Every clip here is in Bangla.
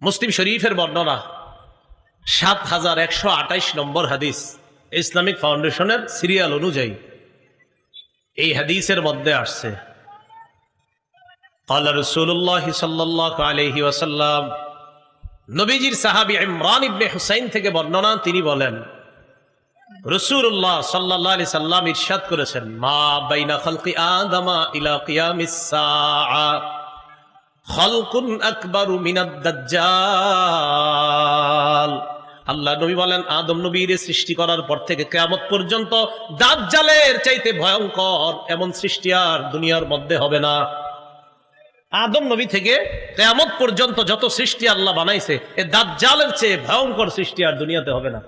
মুসলিম শরীফের বর্ণনা ৭,১২৮ নম্বর হাদিস। ইসলামিক ফাউন্ডেশনের সিরিয়াল অনুযায়ী এই হাদিসের মধ্যে আসছে, ক্বালা রাসূলুল্লাহ সাল্লাল্লাহু আলাইহি ওয়াসাল্লাম, নবীজির সাহাবী ইমরান ইবনে হুসাইন থেকে বর্ণনা, তিনি বলেন রাসূলুল্লাহ সাল্লাল্লাহু আলাইহি সাল্লাম ইরশাদ করেছেন, মা বাইনা খালকি আদামা ইলা কিয়ামিস সাআ খালকুন আকবারু মিনাদ দাজ্জাল। আল্লাহ নবী বলেন, আদম নবীর সৃষ্টি করার পর থেকে কিয়ামত পর্যন্ত দাজ্জালের চাইতে ভয়ঙ্কর এমন সৃষ্টি আর দুনিয়ার মধ্যে হবে না। আদম নবী থেকে কিয়ামত পর্যন্ত যত সৃষ্টি আল্লাহ বানাইছে, এ দাজ্জালের চেয়ে ভয়ঙ্কর সৃষ্টি আর দুনিয়াতে হবে না।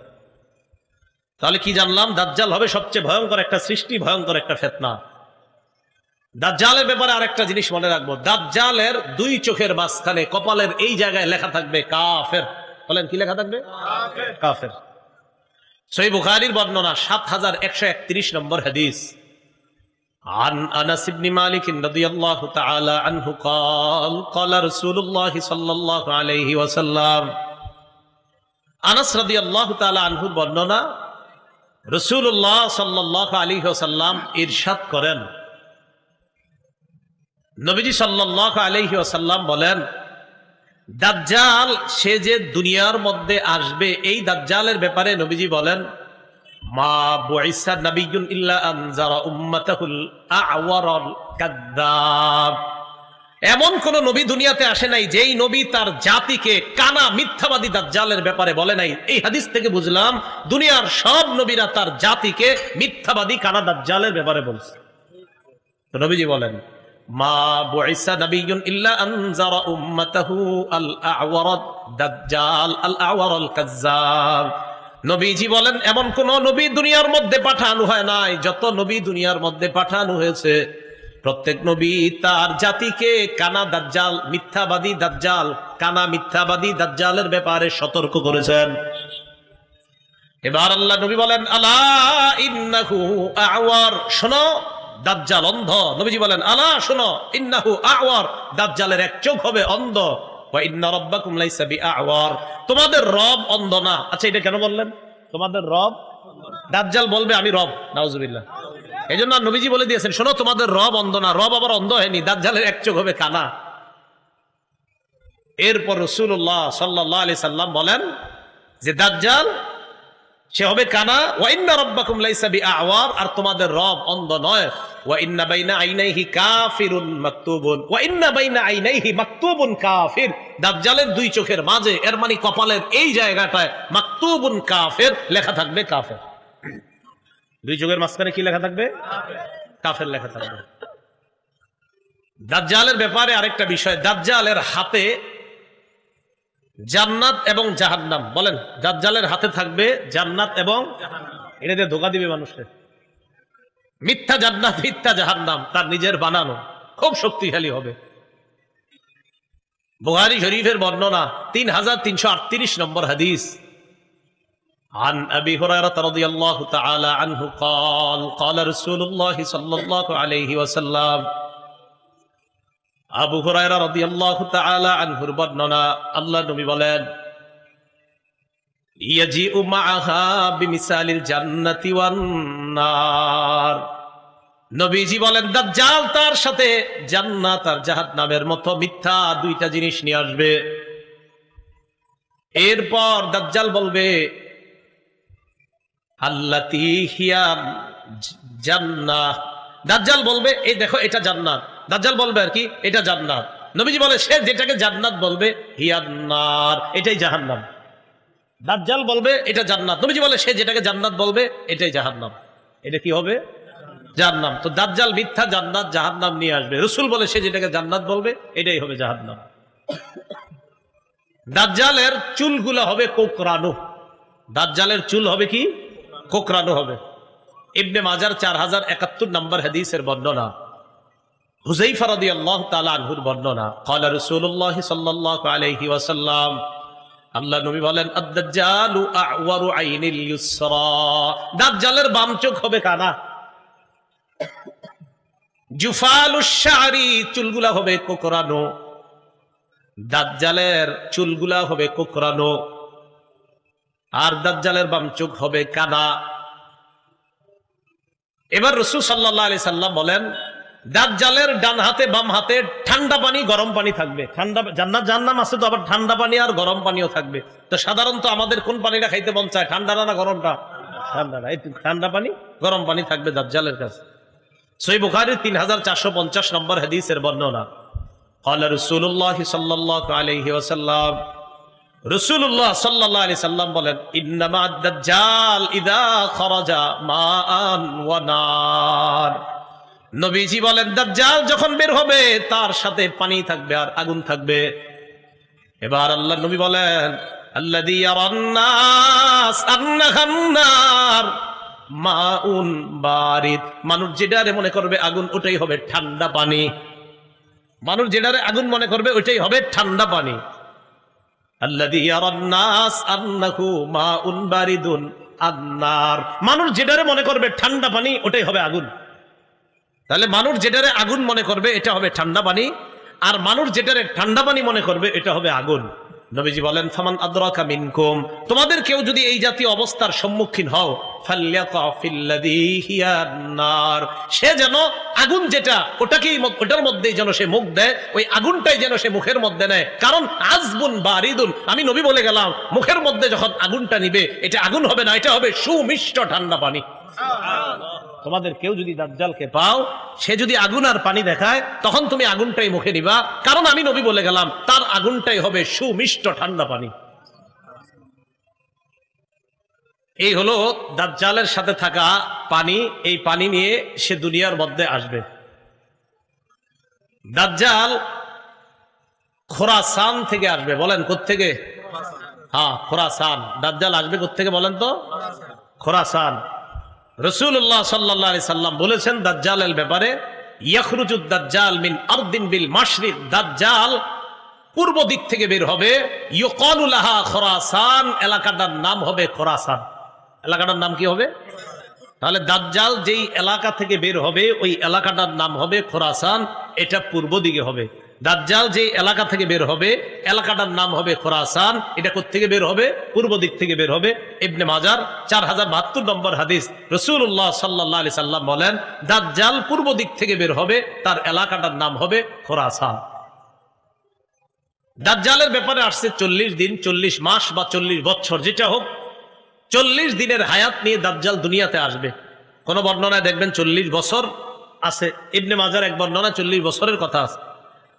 তাহলে কি জানলাম? দাজ্জাল হবে সবচেয়ে ভয়ঙ্কর একটা সৃষ্টি, ভয়ঙ্কর একটা ফিতনা। দাজ্জালের ব্যাপারে আরেকটা জিনিস মনে রাখবো, দাজ্জালের দুই চোখের মাঝখানে কপালের এই জায়গায় লেখা থাকবে কাফের। বলেন কি লেখা থাকবে? কাফের। সহিহ বুখারীর বর্ণনা ৭,১৩১ নম্বর হাদিস। عن أنس بن مالك رضي الله تعالى عنه قال قال رسول الله صلى الله عليه وسلم। আনাস রাদিয়াল্লাহু তাআলা আনহুর বর্ণনা, রাসূলুল্লাহ সাল্লাল্লাহু আলাইহি ওয়াসাল্লাম ইরশাদ করেন, নবীজি সাল্লাল্লাহু আলাইহি ওয়াসাল্লাম বলেন, দাজ্জাল সে যে দুনিয়ার মধ্যে আসবে, এই দাজ্জালের ব্যাপারে নবীজি বলেন, মা বুইসা নাবিয়্যুন ইল্লা আনজারা উম্মাতাহুল আ'ওয়ারাল কাযযাব। এমন কোন নবী দুনিয়াতে আসে নাই যেই নবী তার জাতিকে কানা মিথ্যাবাদী দাজ্জালের ব্যাপারে বলে নাই। এই হাদিস থেকে বুঝলাম দুনিয়ার সব নবীরা তার জাতিকে মিথ্যাবাদী কানা দাজ্জালের ব্যাপারে বলছে। তো নবীজি বলেন, মা বুইসা নাবিয়্যুন ইল্লা আনজারা উম্মাতাহু আল আ'ওয়ারাদ দাজ্জাল আল আ'ওয়ারাল কাযযাব। নবীজি বলেন, এমন কোন নবী দুনিয়ার মধ্যে পাঠানো হয় নাই। যত নবী দুনিয়ার মধ্যে পাঠানো হয়েছে, প্রত্যেক নবী তার জাতিকে কানা দাজ্জাল, মিথ্যাবাদী দাজ্জাল, কানা মিথ্যাবাদী দাজ্জালের ব্যাপারে সতর্ক করেছেন। এবার আল্লাহ নবী বলেন, আলা ইন্নাহু আ'ওয়ার, শোনো দাজ্জাল অন্ধ। নবীজি বলেন, আলা শোনো, ইন্নাহু আ'ওয়ার, দাজ্জালের এক চোখ হবে অন্ধ। ওয়া ইন্না রাব্বাকুম লাইসা বিআ'ওয়ার, তোমাদের রব অন্ধ না। আচ্ছা, এটা কেন বললেন? তোমাদের রব, দাজ্জাল বলবে আমি রব, নাউজুবিল্লাহ। এই জন্য নবীজি বলে দিয়েছেন, শোনো তোমাদের রব অন্ধ না। রব আবার অন্ধ হয়নি, দাজ্জালের এক চোখ হবে কানা। এরপর রাসূলুল্লাহ সাল্লাল্লাহু আলাইহি সাল্লাম বলেন যে দাজ্জাল সে হবে কানা। ওয়া ইন্না রাব্বাকুম লাইসা বিআ'ওয়ার, আর তোমাদের রব অন্ধ নয়। ওয়া ইন্না বাইনা আইনাইহি কাফিরুন মাকতুবুন, ওয়া ইন্না বাইনা আইনাইহি মাকতুবুন কাফির, দাজ্জালের দুই চোখের মাঝে, এর মানে কপালের এই জায়গাটায় মাকতুবুন কাফির লেখা থাকবে, কাফের। দুই চোখের মাঝখানে কি লেখা থাকবে? কাফের লেখা থাকবে। দাজ্জালের ব্যাপারে আরেকটা বিষয়, দাজ্জালের হাতে জান্নাত এবং জাহান্নাম। বলেন, দাজ্জালের হাতে থাকবে জান্নাত এবং, এটা দিয়ে ধোঁকা দিবে মানুষকে। মিথ্যা জান্নাত, মিথ্যা জাহান্নাম তার নিজের বানানো, খুব শক্তিশালী হবে। বুখারী শরীফের বর্ণনা ৩,৩৩৮ নম্বর হাদিস। عن أبي هريرة رضي الله تعالى عنه قال قال رسول الله صلى الله عليه وسلم। আবু হুরায়রা রাদিয়াল্লাহু তাআলা আনহুর বর্ণনা, আল্লাহর নবী বলেন, ইয়াজিউ মাআহা বিমিসালিল জান্নাতি ওয়ান নার। নবীজি বলেন, দাজ্জাল তার সাথে জান্নাত আর জাহান্নামের মতো মিথ্যা দুইটা জিনিস নিয়ে আসবে। এরপর দাজ্জাল বলবে, আল্লাতী হিয়া জান্নাহ, দাজ্জাল বলবে এই দেখো এটা জান্নাত। দাজ্জাল বলবে আর কি, এটা জান্নাত। নবীজি বলে, সে যেটাকে জান্নাত বলবে হিয়ান নার, এটাই জাহান্নাম। দাজ্জাল বলবে এটা জান্নাত, নবীজি বলে সে যেটাকে জান্নাত বলবে এটাই জাহান্নাম। এটা কি হবে? জাহান্নাম। তো দাজ্জাল মিথ্যা জান্নাত জাহান্নাম নিয়ে আসবে। রাসূল বলে সে যেটাকে জান্নাত বলবে এটাই হবে জাহান্নাম। দাজ্জালের চুলগুলো হবে কোকড়ানো। দাজ্জালের চুল হবে কি? কোকড়ানো হবে। ইবনে মাজার ৪,০৭১ নম্বর হাদিসের বর্ণনা, হুযায়ফা রাদিয়াল্লাহু তাআলা আনহুর বর্ণনা, ক্বালা রাসূলুল্লাহ সাল্লাল্লাহু আলাইহি ওয়াসাল্লাম, আল্লাহ নবী বলেন, আদ-দাজ্জালু আ'ওয়ারু আইনিল ইউসরা, দাজ্জালের বাম চোখ হবে কানা। জুফালুশ শা'রি, চুলগুলা হবে কোকড়ানো। দাজ্জালের চুলগুলা হবে কোকড়ানো, আর দাজ্জালের বাম চোখ হবে কানা। এবার রাসূল সাল্লাল্লাহু আলাইহি সাল্লাম বলেন, দাজ্জালের ডান হাতে বাম হাতে ঠান্ডা পানি গরম পানি থাকবে। ঠান্ডা জান্নাত জাহান্নাম আছে তো, আবার ঠান্ডা পানি আর গরম পানিও থাকবে। তো সাধারণত আমাদের কোন পানিটা খাইতে মন চায়, ঠান্ডা না গরমটা? ঠান্ডা না, এই ঠান্ডা পানি গরম পানি থাকবে দাজ্জালের কাছে। সহিহ বুখারীর 3450 নম্বর হাদিসের বর্ণনা। قال رسول الله صلى الله عليه وسلم, রাসূলুল্লাহ সাল্লাল্লাহু আলাইহি সাল্লাম বলেন, ইন্নামা দাজ্জাল ইযা খারাজা মাআন ওয়া নার। নবীজি বলেন, দাজ্জাল যখন বের হবে তার সাথে পানি থাকবে আর আগুন থাকবে। এবার আল্লাহর নবী বলেন, আল্লাযী ইয়ারান নাস আন্নাহান নার মাউন বারিদ। মানুষ যেটারে মনে করবে আগুন, ওটাই হবে ঠান্ডা পানি। মানুষ যেটারে আগুন মনে করবে ওইটাই হবে ঠান্ডা পানি। আল্লাযী ইয়ারান নাস আন্নাহু মাউন বারিদুন আন-নার। মানুষ যেটারে মনে করবে ঠান্ডা পানি, ওটাই হবে আগুন। তাহলে মানুষ যেটারে আগুন মনে করবে এটা হবে ঠান্ডা পানি, আর মানুষ যেটারে ঠান্ডা পানি মনে করবে এটা হবে আগুন। নবীজি বলেন, ফামান আদরাকা মিনকুম, তোমাদের কেউ যদি এই জাতীয় অবস্থার সম্মুখীন হও, ফালইয়াকা ফিল্লাযী হিয়া নার, সে যেন আগুন যেটা ওটার মধ্যেই যেন সে মুখ দেয়, ওই আগুনটাই যেন সে মুখের মধ্যে নেয়। কারণ আযবুন বারিদুন, আমি নবী বলে গেলাম, মুখের মধ্যে যখন আগুনটা নিবে এটা আগুন হবে না, এটা হবে সুমিষ্ট ঠান্ডা পানি। তোমাদের কেউ যদি দাজ্জালকে পাও, সে যদি আগুন আর পানি দেখায়, তখন তুমি আগুনটাই মুখে নিবা, কারণ আমি নবী বলে গেলাম তার আগুনটাই হবে সুমিষ্ট ঠান্ডা পানি। এই হলো দাজ্জালের সাথে থাকা পানি। এই পানি নিয়ে সে দুনিয়ার মধ্যে আসবে। দাজ্জাল খোরাসান থেকে আসবে। বলেন কোত্থেকে? হ্যাঁ, খোরাসান। দাজ্জাল আসবে কোত্থেকে বলেন তো? খোরাসান। রাসূলুল্লাহ সাল্লাল্লাহু আলাইহি সাল্লাম বলেছেন দাজ্জালের ব্যাপারে, ইয়াখরুজুদ দাজ্জাল মিন আরদিন বিল মাশরিক, দাজ্জাল পূর্ব দিক থেকে বের হবে। ইউকালু লাহা খোরাসান, এলাকাটার নাম হবে খোরাসান। এলাকাটার নাম কি হবে? তাহলে দাজ্জাল যেই এলাকা থেকে বের হবে ওই এলাকাটার নাম হবে খোরাসান, এটা পূর্ব দিকে হবে। দাজ্জাল যেই এলাকা থেকে বের হবে এলাকাটার নাম হবে খোরাসান, এটা কোত্থেকে বের হবে? পূর্ব দিক থেকে বের হবে। ইবনে মাজার 4072 নম্বর হাদিস। রাসূলুল্লাহ সাল্লাল্লাহু আলাইহি সাল্লাম বলেন, দাজ্জাল পূর্ব দিক থেকে বের হবে, তার এলাকাটার নাম হবে খোরাসান। দাজ্জালের ব্যাপারে আসছে 40 দিন, 40 মাস বা 40 বছর, যেটা হোক 40 দিনের হায়াত নিয়ে দাজ্জাল দুনিয়াতে আসবে। কোন বর্ণনায় দেখবেন 40 বছর আছে। ইবনে মাজার এক বর্ণনায় 40 বছরের কথা আছে,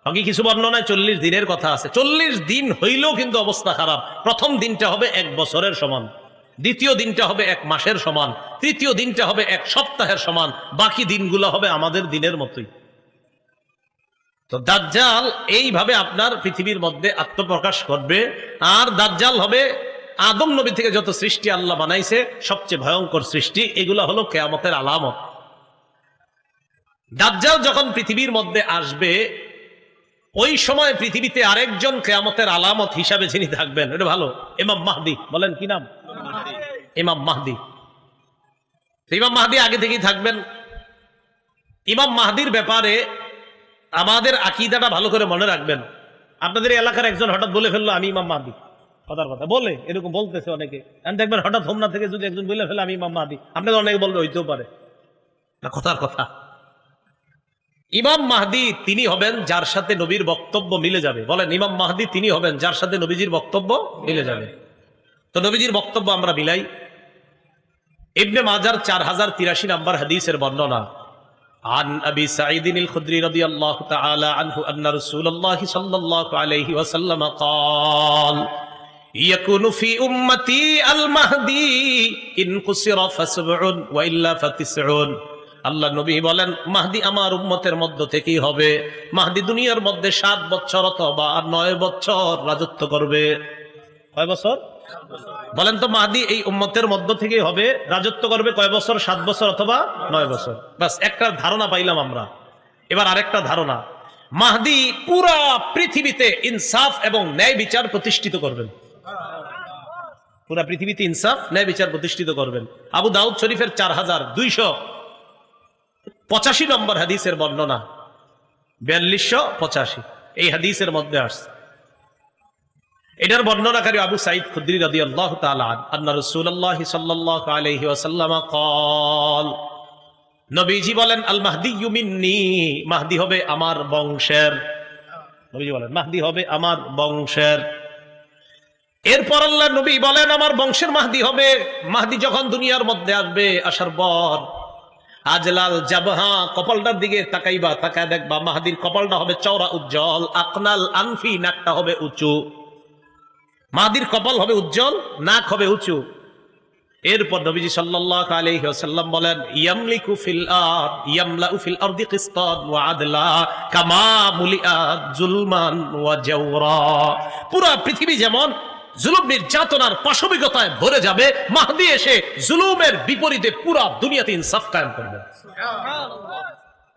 বাকি কিছু বর্ণনায় 40 দিনের কথা আছে। 40 দিন হইলেও কিন্তু অবস্থা খারাপ। প্রথম দিনটা হবে 1 বছরের সমান, দ্বিতীয় দিনটা হবে 1 মাসের সমান, তৃতীয় দিনটা হবে 1 সপ্তাহের সমান, বাকি দিনগুলো হবে আমাদের দিনের মতোই। তো দাজ্জাল এইভাবে আপনার পৃথিবীর মধ্যে আত্মপ্রকাশ করবে। আর দাজ্জাল হবে আদম নবী থেকে যত সৃষ্টি আল্লাহ বানাইছে সবচেয়ে ভয়ঙ্কর সৃষ্টি। এগুলো হলো কিয়ামতের আলামত। দাজ্জাল যখন পৃথিবীর মধ্যে আসবে, ওই সময় পৃথিবীতে আরেকজন কিয়ামতের আলামত হিসাবে যিনি থাকবেন, এটা ভালো, ইমাম মাহদি। বলেন কি নাম? ইমাম মাহদি। ইমাম মাহদি আগে থেকেই থাকবেন। ইমাম মাহদির ব্যাপারে আমাদের আকীদাটা ভালো করে মনে রাখবেন। আপনাদের এলাকার একজন হঠাৎ বলে ফেললো আমি ইমাম মাহদি, কথার কথা বলে, এরকম বলতেছে অনেকে। দেখবেন হঠাৎ হোমনা থেকে যদি একজন বলে ফেলে আমি ইমাম মাহদি, আপনাদের অনেকে বলবে হইতেও পারে, কথার কথা। ইমাম মাহদি তিনি হবেন যার সাথে নবীর বক্তব্য মিলে যাবে। বলেন, ইমাম মাহদি তিনি হবেন যার সাথে নবীজির বক্তব্য মিলে যাবে। তো নবীজির বক্তব্য আমরা মিলাই। ইবনে মাজার 4083 নম্বর হাদিসের বর্ণনা। عن أبي سعيد الخدري رضي الله تعالى عنه أن رسول الله صلى الله عليه وسلم قال يكون في أمتي المهدي إن قصر فسبع وإلا فتسعون। আল্লাহ নবী বলেন, মাহদি আমার উম্মতের মধ্য থেকেই হবে। মাহদি দুনিয়ার মধ্যে 7 বছর অথবা 9 বছর রাজত্ব করবে। কয় বছর? বলেন তো, মাহদি এই উম্মতের মধ্য থেকেই হবে, রাজত্ব করবে কয় বছর? 7 বছর অথবা 9 বছর। বাস একটা ধারণা পাইলাম আমরা। এবার আরেকটা ধারণা, মাহদি পুরা পৃথিবীতে ইনসাফ এবং ন্যায় বিচার প্রতিষ্ঠিত করবেন। পুরা পৃথিবীতে ইনসাফ ন্যায় বিচার প্রতিষ্ঠিত করবেন। আবু দাউদ শরীফের 4285 নম্বর হাদিসের বর্ণনা, 4285 এই হাদিসের মধ্যে আসছে। এটার বর্ণনাকারী আবু সাঈদ খুদরি রাদিয়াল্লাহু তাআলা আন্না রাসূলুল্লাহ সাল্লাল্লাহু আলাইহি ওয়াসাল্লাম قال নবীজি বলেন আল মাহদিয়্যু মিন্নি, মাহদি হবে আমার বংশের। নবীজি বলেন মাহদি হবে আমার বংশের। এরপর আল্লাহ নবী বলেন আমার বংশের মাহদি হবে। মাহদি যখন দুনিয়ার মধ্যে আসবে, আসার পর আজলাল জাবহা, কপালটার দিকে তাকাইবা, তাকায় দেখবা মাহদির কপালটা হবে চওড়া উজ্জ্বল। আকনাল আনফি, নাকটা হবে উঁচু। মাহদির কপাল হবে উজ্জ্বল, নাক হবে উঁচু। এরপর নবীজি সাল্লাল্লাহু আলাইহি ওয়াসাল্লাম বলেন ইয়ামলিকু ফিল আরদ ইয়ামলাউ ফিল আরদি কিসতান ওয়া আদলা কামা মুলিআত জুলমান ওয়া জাওরা। পুরো পৃথিবী যেমন জুলুম নির্যাতনার পাশবিকতায় ভরে যাবে, মাহদি এসে জুলুমের বিপরীতে পুরো দুনিয়াতে ইনসাফ কায়েম করবে। সুবহানাল্লাহ।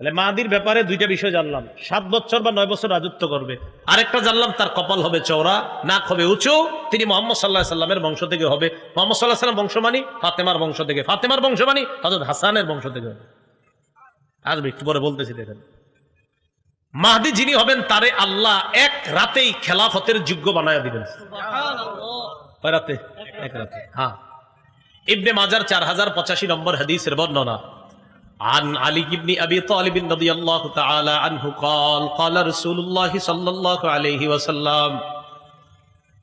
তাহলে মাহদির ব্যাপারে দুইটা বিষয় জানলাম, 7 বছর বা 9 বছর রাজত্ব করবে। আরেকটা জানলাম তার কপাল হবে চওড়া, নাক হবে উঁচু। তিনি মুহাম্মদ সাল্লাল্লাহু আলাইহি সাল্লামের বংশ থেকে হবে। মুহাম্মদ সাল্লাল্লাহু আলাইহি সাল্লাম বংশ মানি ফাতেমার বংশ থেকে, ফাতেমার বংশ মানি হযরত হাসানের বংশ থেকে হবে। আসবে একটু পরে বলতেছি। দেখেন মাহদি যিনি হবেন তারে আল্লাহ এক রাতেই খেলাফতের যোগ্য বানায়া দিবেন। সুবহানাল্লাহ। কয় রাতে? এক রাতে। হ্যাঁ। ইবনে মাজার 4085 নম্বর হাদিসের বর্ণনা। عن علي بن أبي طالب رضي الله تعالى عنه قال قال رسول الله صلى الله عليه وسلم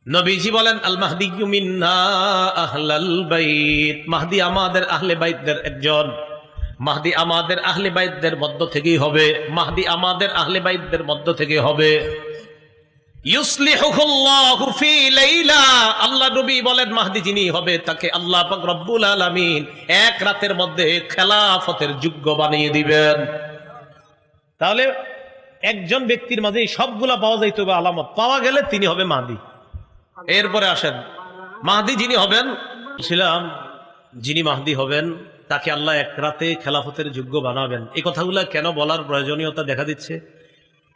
নবীজি বলেন আল মাহদিয়্যু মিন্না আহলাল বাইত, মাহদি আমাদের আহলে বাইতদের একজন। মাহদি আমাদের আহলে বাইতদের মধ্য থেকেই হবে। মাহদি আমাদের আহলে বাইতদের মধ্য থেকে হবে। ইউসলিহুল্লাহু ফি লাইলা, আল্লাহ নবী বলেন মাহদি যিনি হবে তাকে আল্লাহ পাক রব্বুল আলামিন এক রাতের মধ্যে খেলাফতের যোগ্য বানিয়ে দিবেন। তাহলে একজন ব্যক্তির মাঝে সবগুলা পাওয়া যাইতে হবে, আলামত পাওয়া গেলে তিনি হবে মাহদি। এরপরে আসেন মাহদি যিনি হবেন, ছিলাম যিনি মাহদি হবেন তাকে আল্লাহ এক রাতে খেলাফতের যোগ্য বানাবেন। এই কথাগুলো কেন বলার প্রয়োজনীয়তা দেখা দিচ্ছে,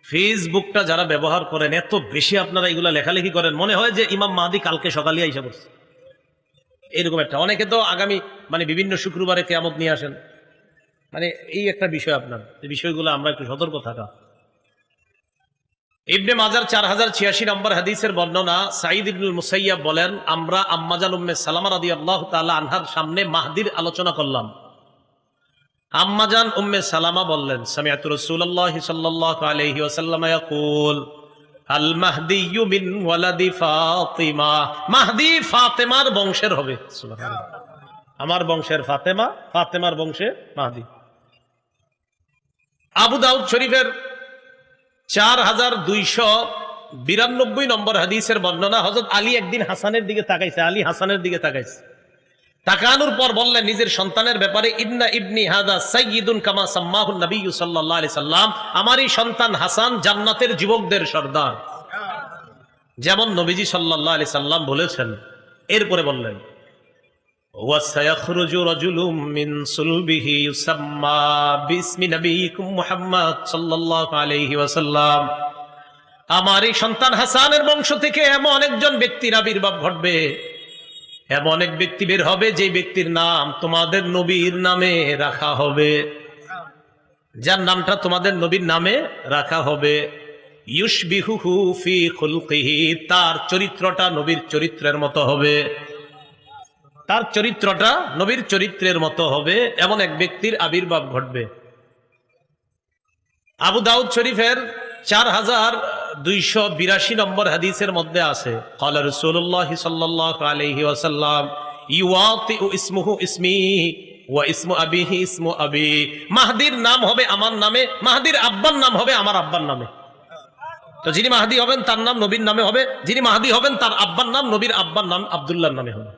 ফেসবুকটা যারা ব্যবহার করেন এত বেশি আপনারা এগুলা লেখালেখি করেন, মনে হয় যে ইমাম মাহদি কালকে সকালে আইসা পড়ছে, এরকম একটা। অনেকে তো আগামী বিভিন্ন শুক্রবারে কিয়ামত নিয়ে আসেন, এই একটা বিষয়। আপনার এই বিষয়গুলো আমরা একটু সতর্ক থাকা। ইবনে মাজার 4086 নম্বর হাদিসের বর্ণনা। সাঈদ ইবনুল মুসাইয়াব বলেন আমরা আম্মাজান উম্মে সালামা রাদিয়াল্লাহু তাআলা আনহার সামনে মাহদির আলোচনা করলাম। আম্মাজান উম্মে সালামা বললেন সামিআতু রাসূলুল্লাহি সাল্লাল্লাহু আলাইহি ওয়াসাল্লাম ইয়াকুল আল মাহদিয়্যু মিন ওয়ালাদি ফাতিমা, মাহদি ফাতেমার বংশের হবে। সুবহানাল্লাহ। আমার বংশের ফাতেমা, ফাতেমার বংশে মাহদি। আবু দাউদ শরীফের 4292 নম্বর হাদিসের বর্ণনা। হযরত আলী একদিন হাসানের দিকে তাকাইছে, আলী হাসানের দিকে তাকাইছে। তাকানোর পর বললেন নিজের সন্তানের ব্যাপারে ইন্না ইবনি হাদা সাইয়্যিদুন কামা সাম্মাহু নবী সাল্লাল্লাহু আলাইহি সাল্লাম, আমার এই সন্তান হাসান জান্নাতের যুবকদের সর্দার, যেমন নবীজি সাল্লাল্লাহু আলাইহি সাল্লাম বলেছেন। এরপরে বললেন ওয়া সায়াখরুজু রাজুলুম মিন সুলবিহি ইউসাম্মা বিসমি নবিয়িকুম মুহাম্মদ সাল্লাল্লাহু আলাইহি ওয়াসাল্লাম, আমার এই সন্তান হাসানের বংশ থেকে এমন একজন ব্যক্তির আবির্ভাব ঘটবে, এমন এক ব্যক্তি বের হবে যে ব্যক্তির নাম তোমাদের নবীর নামে রাখা হবে, যার নামটা তোমাদের নবীর নামে রাখা হবে। ইউশবিহুহু ফি খুলকিহি, তার চরিত্রটা নবীর চরিত্রের মতো হবে, তার চরিত্রটা নবীর চরিত্রের মতো হবে, এমন এক ব্যক্তির আবির্ভাব ঘটবে। আবু দাউদ শরীফের 4282 নম্বর হাদিসের মধ্যে আছে ক্বালা রাসূলুল্লাহ সাল্লাল্লাহু আলাইহি ওয়াসাল্লাম ইউআতিউ ইসমুহু ইসমি ওয়া ইসমু আবিহি ইসমু আবি, মাহদির নাম হবে আমার নামে, মাহদির আব্বার নাম হবে আমার আব্বার নামে। তো যিনি মাহদি হবেন তার নাম নবীর নামে হবে, যিনি মাহদি হবেন তার আব্বার নাম নবীর আব্বার নাম আব্দুল্লাহর নামে হবে।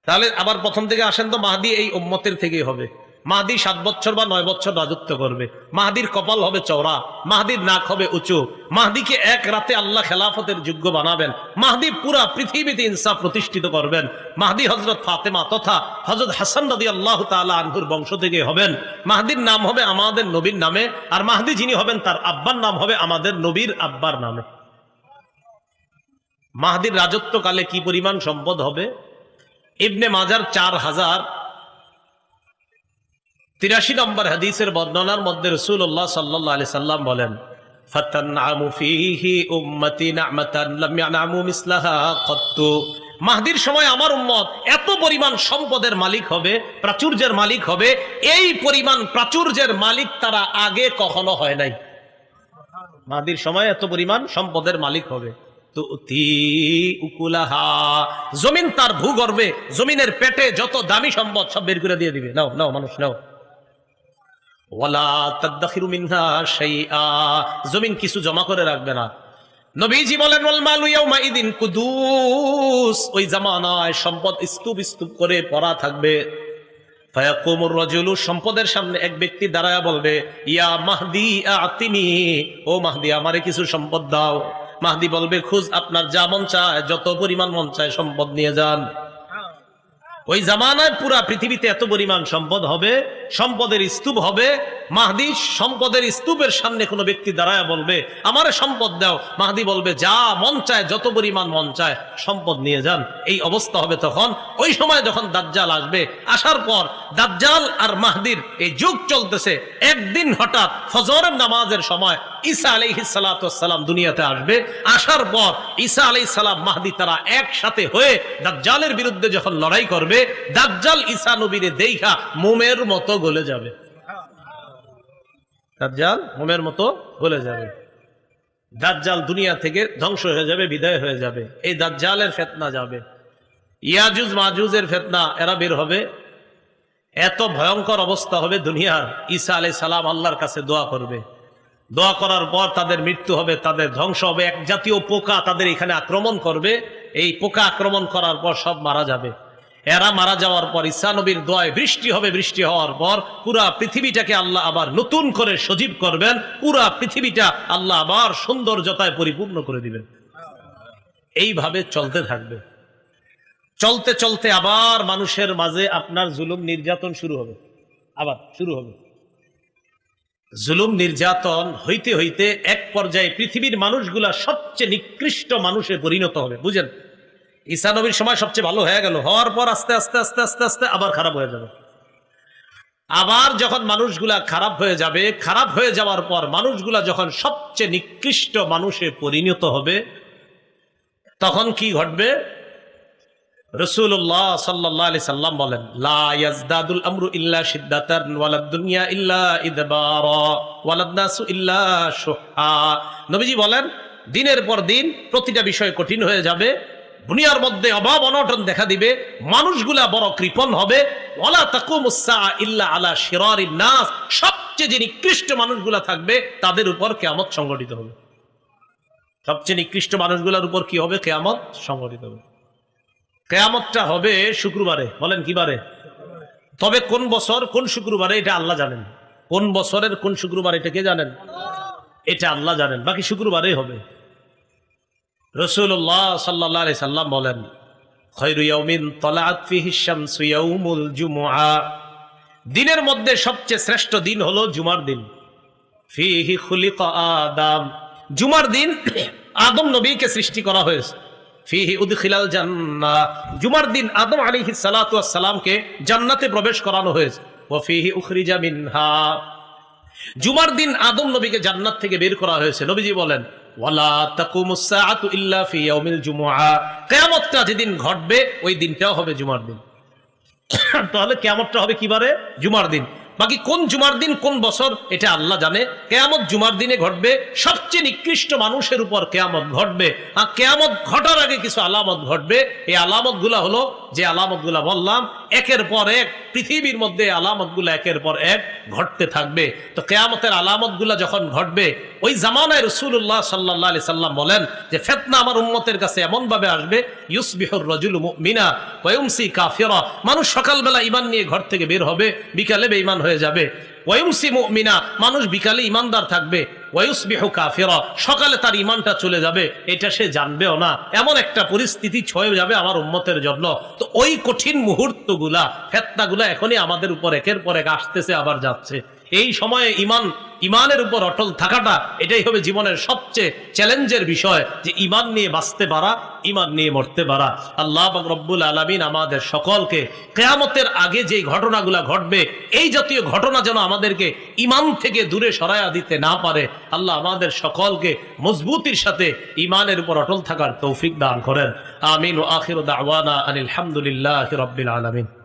তাহলে আবার প্রথম থেকে আসেন তো, মাহদি এই উম্মতের থেকেই হবে। মাহদি 7 বছর বা 9 বছর রাজত্ব করবে। মাহদির কপাল হবে চওড়া, মাহদির নাক হবে উঁচু। মাহদিকে এক রাতে আল্লাহ খেলাফতের যোগ্য বানাবেন। মাহদি পুরা পৃথিবীতে ইনসাফ প্রতিষ্ঠিত করবেন। মাহদি হযরত ফাতেমা তথা হযরত হাসান রাদিয়াল্লাহু তাআলা আনহুর বংশ থেকে হবেন। মাহদির নাম হবে আমাদের নবীর নামে, আর মাহদি যিনি হবেন তার আব্বার নাম হবে আমাদের নবীর আব্বার নামে। মাহদির রাজত্বকালে কি পরিমাণ সম্পদ হবে? ইবনে মাজার 4083 নম্বর হাদিসের বর্ণনার মধ্যে রাসূলুল্লাহ সাল্লাল্লাহু আলাইহি সাল্লাম বলেন ফাতানআমু ফীহি উম্মতি নি'মাতান লাম ইয়ানআমু মিসলাহা কত্তু। মাহদির সময় আমার উম্মত এত পরিমাণ সম্পদের মালিক হবে, প্রাচুর্যের মালিক হবে, এই পরিমাণ প্রাচুর্যের মালিক তারা আগে কখনো হয় নাই। মাহদির সময় এত পরিমাণ সম্পদের মালিক হবে। তুতি উকুলাহা, জমিন তার ভূগর্ভে, জমিনের পেটে যত দামি সম্পদ সব বের করে দিয়ে দিবে, নাও নাও মানুষ নাও। ওয়ালা তাদাখিরু মিনহা শাইআ, জমিন কিছু জমা করে রাখবে না। নবীজি বলেন ওয়াল মালু ইয়াউমা ইদিন কুদুস, ওই জামানায় সম্পদ স্তূপ স্তূপ করে পড়া থাকবে। ফায়াকুমুর রাজুলু, সম্পদের সামনে এক ব্যক্তি দাঁড়ায়া বলবে, ইয়া মাহদি আতিনি, ও মাহদি আমারে কিছু সম্পদ দাও। মাহদি বলবে, খুঁজ, আপনার যা মন চায়, যত পরিমাণ মন চায় সম্পদ নিয়ে যান। ওই জামানায় পুরা পৃথিবীতে এত পরিমাণ সম্পদ হবে, সম্পদের স্তূপ হবে। মাহদি সম্পদের স্তূপের সামনে কোনো ব্যক্তি দাঁড়ায় বলবে, আমারে সম্পদ দাও। মাহদি বলবে, যা মন চায়, যত পরিমাণ মন চায় সম্পদ নিয়ে যান। এই অবস্থা হবে তখন। ওই সময় যখন দাজ্জাল আসবে, আসার পর দাজ্জাল আর মাহদির এই যুগ চলতেছে। একদিন হঠাৎ ফজরের নামাজের সময় ঈসা আলাইহিস সালাতু ওয়াস সালাম দুনিয়াতে আসবে। আসার পর ঈসা আলাইহিস সালাম, মাহদি তারা একসাথে হয়ে দাজ্জালের বিরুদ্ধে যখন লড়াই করবে, দাজ্জাল ঈসা নবীরে দেইখা মোমের মতো গলে যাবে। দাজ্জাল মোমের মতো গলে যাবে। দাজ্জাল দুনিয়া থেকে ধ্বংস হয়ে যাবে, বিদায় হয়ে যাবে। এই দাজ্জালের ফিতনা যাবে, ইয়াজুজ মাজুজের ফিতনা, এরা বের হবে। এত ভয়ঙ্কর অবস্থা হবে দুনিয়ার। ঈসা আলাইহিস সালাম আল্লাহর কাছে দোয়া করবে। দোয়া করার পর তাদের মৃত্যু হবে, তাদের ধ্বংস হবে। এক জাতীয় পোকা তাদের এখানে আক্রমণ করবে। এই পোকা আক্রমণ করার পর সব মারা যাবে। এরা মারা যাওয়ার পর ঈসা নবীর দোয়ায় বৃষ্টি হবে। বৃষ্টি হওয়ার পর পুরা পৃথিবীটাকে আল্লাহ আবার নতুন করে সজীব করবেন। পুরা পৃথিবীটা আল্লাহ আবার সৌন্দর্যতায় পরিপূর্ণ করে দিবেন। এইভাবে চলতে থাকবে। চলতে চলতে আবার মানুষের মাঝে আপনার জুলুম নির্যাতন শুরু হবে, আবার শুরু হবে। জুলুম নির্যাতন হইতে হইতে এক পর্যায়ে পৃথিবীর মানুষগুলা সবচেয়ে নিকৃষ্ট মানুষে পরিণত হবে। বুঝেন, ঈসা নবীর সময় সবচেয়ে ভালো হয়ে গেল, হওয়ার পর আস্তে আস্তে আস্তে আস্তে আস্তে আবার খারাপ হয়ে যাবে। আবার যখন মানুষগুলা খারাপ হয়ে যাবে, খারাপ হয়ে যাওয়ার পর মানুষগুলা যখন সবচেয়ে নিকৃষ্ট মানুষে পরিণত হবে, তখন কি ঘটবে? রাসূলুল্লাহ সাল্লাল্লাহু আলাইহি সাল্লাম বলেন, লা ইয়াজদাদুল আমরু ইল্লা শিদ্দাতান ওয়ালাদ দুনিয়া ইল্লা ইদবারা ওয়ালাদ নাসু ইল্লা শুহা। নবীজি বলেন, দিনের পর দিন প্রতিটা বিষয় কঠিন হয়ে যাবে, দুনিয়ার মধ্যে অভাব অনটন দেখা দিবে, মানুষগুলা বড় কৃপণ হবে। ওয়ালা তাকুমুস সাআ ইল্লা আলা শিরারিন নাস, সবচেয়ে যে নিকৃষ্ট মানুষগুলা থাকবে তাদের উপর কিয়ামত সংঘটিত হবে। সবচেয়ে নিকৃষ্ট মানুষগুলোর উপর কি হবে? কিয়ামত সংঘটিত হবে। কিয়ামতটা হবে শুক্রবারে। বলেন কি বারে? তবে কোন বছর কোন শুক্রবারে এটা আল্লাহ জানেন। কোন বছরের কোন শুক্রবার এটা কে জানেন? এটা আল্লাহ জানেন। বাকি শুক্রবারেই হবে। রাসূলুল্লাহ সাল্লাল্লাহু আলাইহি সাল্লাম বলেন, খায়রু ইয়াউমিন তালাআত ফিহি আশ-শামসু ইয়াউমুল জুমআ, দিনের মধ্যে সবচেয়ে শ্রেষ্ঠ দিন হলো জুমার দিন। ফিহি খুলিকা আদম, জুমার দিন আদম নবীকে সৃষ্টি করা হয়েছে। ফিহি উদখিলাল জান্নাহ, জুমার দিন আদম আলাইহিস সালাতু ওয়াস সালামকে জান্নাতে প্রবেশ করানো হয়েছে। ওয়া ফিহি উখরিজা মিনহা, জুমার দিন আদম নবীকে জান্নাত থেকে বের করা হয়েছে। নবীজি বলেন, ওয়ালা তাকুমুস সাআতু ইল্লা ফি ইয়াউমিল জুমআ, কিয়ামতটা যেদিন ঘটবে ওই দিনটাও হবে জুমার দিন। তাহলে কিয়ামতটা হবে কি বারে? জুমার দিন। বাকি কোন জুমার দিন কোন বছর এটা আল্লাহ জানে। কিয়ামত জুমার দিনে ঘটবে, সবচেয়ে নিকৃষ্ট মানুষের উপর কিয়ামত ঘটবে। আর কিয়ামত ঘটার আগে কিছু আলামত ঘটবে। এই আলামতগুলা হলো যে আলামতগুলা বললাম, একের পর এক পৃথিবীর মধ্যে আলামতগুলা একের পর এক ঘটতে থাকবে। তো কিয়ামতের আলামতগুলা যখন ঘটবে, ওই জামানায় রাসূলুল্লাহ সাল্লাল্লাহু আলাইহি সাল্লাম বলেন যে ফিতনা আমার উম্মতের কাছে এমন ভাবে আসবে, ইউসবিহুর রাজুলু মুমিনা ওয়া ইউমসি কাফিরা, মানুষ সকালবেলা ঈমান নিয়ে ঘর থেকে বের হবে, বিকালে বেঈমান হয়ে যাবে। ওয়া ইউমসি মুমিনা, মানুষ বিকালে ঈমানদার থাকবে। ওয়া ইউসবিহু কাফিরা, সকালে তার ঈমানটা চলে যাবে, এটা সে জানবেও না। এমন একটা পরিস্থিতি ছয়ে যাবে আমার উম্মতের জন্য। তো ওই কঠিন মুহূর্তগুলা, ফিতনাগুলা এখনই আমাদের উপর একের পর এক আসতেছে, আবার যাচ্ছে। এই সময়ে ঈমান ইমানের উপর অটল থাকাটা, এটাই হবে জীবনের সবচেয়ে চ্যালেঞ্জের বিষয়, যে ইমান নিয়ে বাঁচতে পারা, ইমান নিয়ে মরতে পারা। আল্লাহ পাক রব্বুল আলামিন আমাদের সকলকে কিয়ামতের আগে যে ঘটনাগুলো ঘটবে, এই জাতীয় ঘটনা যেন আমাদেরকে ইমান থেকে দূরে সরায়া দিতে না পারে। আল্লাহ আমাদের সকলকে মজবুতির সাথে ইমানের উপর অটল থাকার তৌফিক দান করেন। আমিন। ওয়া আখিরু দাওয়ানা আনিল হামদুলিল্লাহি রাব্বিল আলামিন।